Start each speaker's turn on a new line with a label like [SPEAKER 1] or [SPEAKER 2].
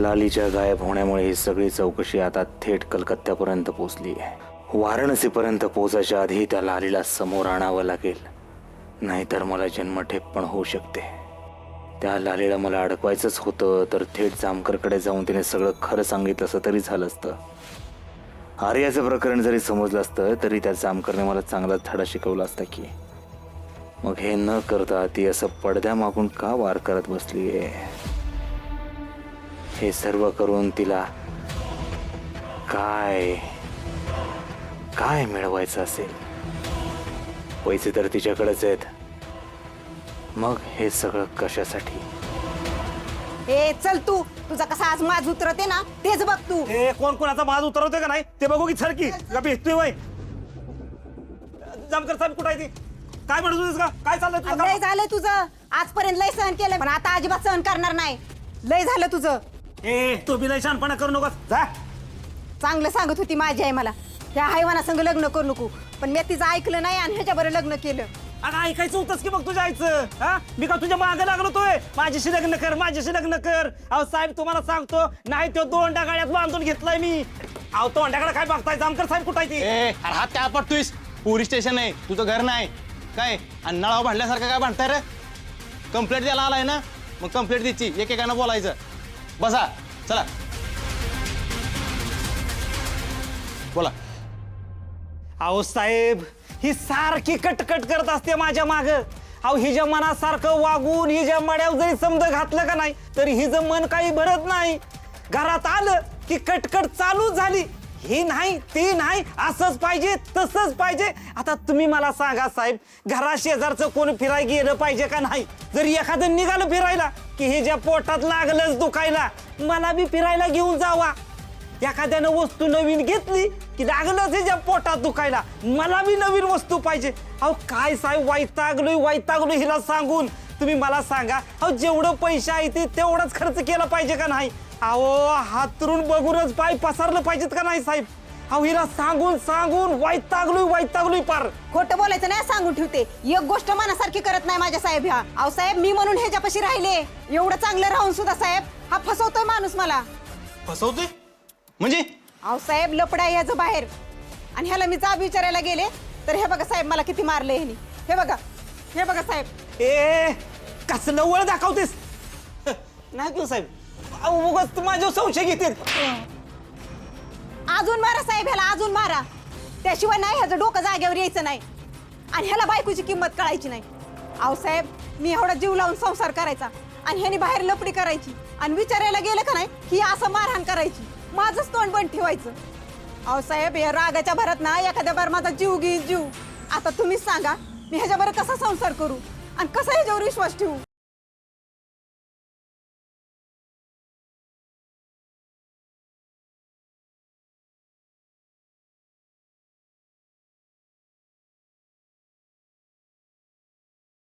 [SPEAKER 1] लालीच्या गायब होण्यामुळे ही सगळी चौकशी आता थेट कलकत्त्यापर्यंत पोहोचली आहे। वाराणसीपर्यंत पोहोचायच्या आधी त्या लालीला समोर आणावं लागेल, नाहीतर मला जन्मठेप पण होऊ शकते। त्या लालीला मला अडकवायचंच होतं तर थेट जामकरकडे जाऊन तिने सगळं खरं सांगितलं असं तरी झालं असतं। आर्याचं प्रकरण जरी समजलं असतं तरी त्या जामकरने मला चांगला धडा शिकवला असता की। मग हे न करता ती असं पडद्यामागून का वार करत बसलीये? हे सर्व करून तिला काय काय मिळवायचं असेल? पैसे तर तिच्याकडेच आहेत, मग हे सगळं कशासाठी?
[SPEAKER 2] ए चल तू, तुझा कसा आज माज उतरते ना तेच बघ तू।
[SPEAKER 3] ए कोण कोणाचा माज उतरवते का नाही ते बघू की छडकी का भेटतोय वय। जामकर साहेब कुठे आहे ती? काय म्हणत होतीस का? काय चाललंय तुझं?
[SPEAKER 2] लय झालंय तुझं, आजपर्यंत लय सहन केलंय पण आता अजिबात सहन करणार नाही। लय झालं तुझं।
[SPEAKER 3] ए तू बी लय शहाणपणा करू नकोस जा।
[SPEAKER 2] चांगलं सांगत होती माझी आई मला, त्या हैवाना संग लग्न करू नको, पण मी तिचं ऐकलं नाही आणि ह्याच्याबरोबर लग्न केलं।
[SPEAKER 3] अगं ऐकायचं होतंस की मग तुझ्या आईचं? हा मी का तुझ्या मागे लागलो तोय माझ्याशी लग्न कर माझ्याशी लग्न कर? अहो साहेब तुम्हाला सांगतो नाही तो 2 गाड्यात बांधून घेतलाय मी। अहो तो अंड्याकडे काय बघताय? जामकर साहेब कुठं आहे ती?
[SPEAKER 4] अरे हात काय पडतोयस? पोलीस स्टेशन आहे, तुझं घर नाही काय? आणि नळावर भांडल्यासारखं काय भांडताय रे? कंप्लेंट द्यायला आलाय ना, मग कंप्लेंट द्यायची, एकेकानं बोलायचं। बसा चला बोला।
[SPEAKER 3] अहो साहेब ही सारखी कटकट करत असते माझ्या माग। अहो हिच्या मनासारखं वागून हिच्या मड्यावर जरी समज घातलं का नाही तरी हिचं मन काही भरत नाही। घरात आलं की कटकट चालू झाली, हे नाही ते नाही, असंच पाहिजे तसंच पाहिजे। आता तुम्ही मला सांगा साहेब, घरा शेजारचं कोण फिरायला गेलं पाहिजे का नाही? जर एखादं निघालं फिरायला की हिच्या पोटात लागलंच दुखायला, मला बी फिरायला घेऊन जावा। एखाद्यानं वस्तू नवीन घेतली की लागलंच हिच्या पोटात दुखायला, मला बी नवीन वस्तू पाहिजे। अहो काय साहेब वैतागलोय हिला सांगून। तुम्ही मला सांगा, अहो जेवढं पैसे आहे ते तेवढंच खर्च केला पाहिजे का नाही? अहो हातरून बघूनच पाय पसरलं पाहिजेत का नाही साहेब? अहो हिला सांगून सांगून वैतागलोय पार।
[SPEAKER 2] खोटं बोलायचं नाही सांगून ठेवते, एक गोष्ट मनासारखी करत नाही माझ्या साहेब ह्या। अहो साहेब मी म्हणून ह्याच्यापाशी राहिले, एवढं चांगलं राहून सुद्धा साहेब हा फसवतोय माणूस मला।
[SPEAKER 4] फसवते म्हणजे?
[SPEAKER 2] अहो साहेब लपडा याचं बाहेर, आणि ह्याला मी जाब विचारायला गेले तर हे बघा साहेब मला किती मारले ह्यानी। हे बघा साहेब।
[SPEAKER 3] ए कसलं वळ दाखवतेस? नाही किंवा साहेब, अहो उगाच माझ्यावर संशय घेते।
[SPEAKER 2] अजून मारा साहेब ह्याला, अजून मारा, त्याशिवाय नाही ह्याचं डोकं जागेवर यायचं नाही आणि ह्याला बायकोची किंमत कळायची नाही। अहो साहेब मी एवढा जीव लावून संसार करायचा आणि ह्यानी बाहेर लपडी करायची आणि विचारायला गेलं का नाही ही असं मारहाण करायची, माझंच तोंड बंद ठेवायचं। अहो साहेब या रागाच्या भरात ना एखाद्या बार माझा जीव घेईन जीव। आता तुम्हीच सांगा मी ह्याच्याबरोबर कसा संसार करू आणि कसा ह्याच्यावर विश्वास ठेवू?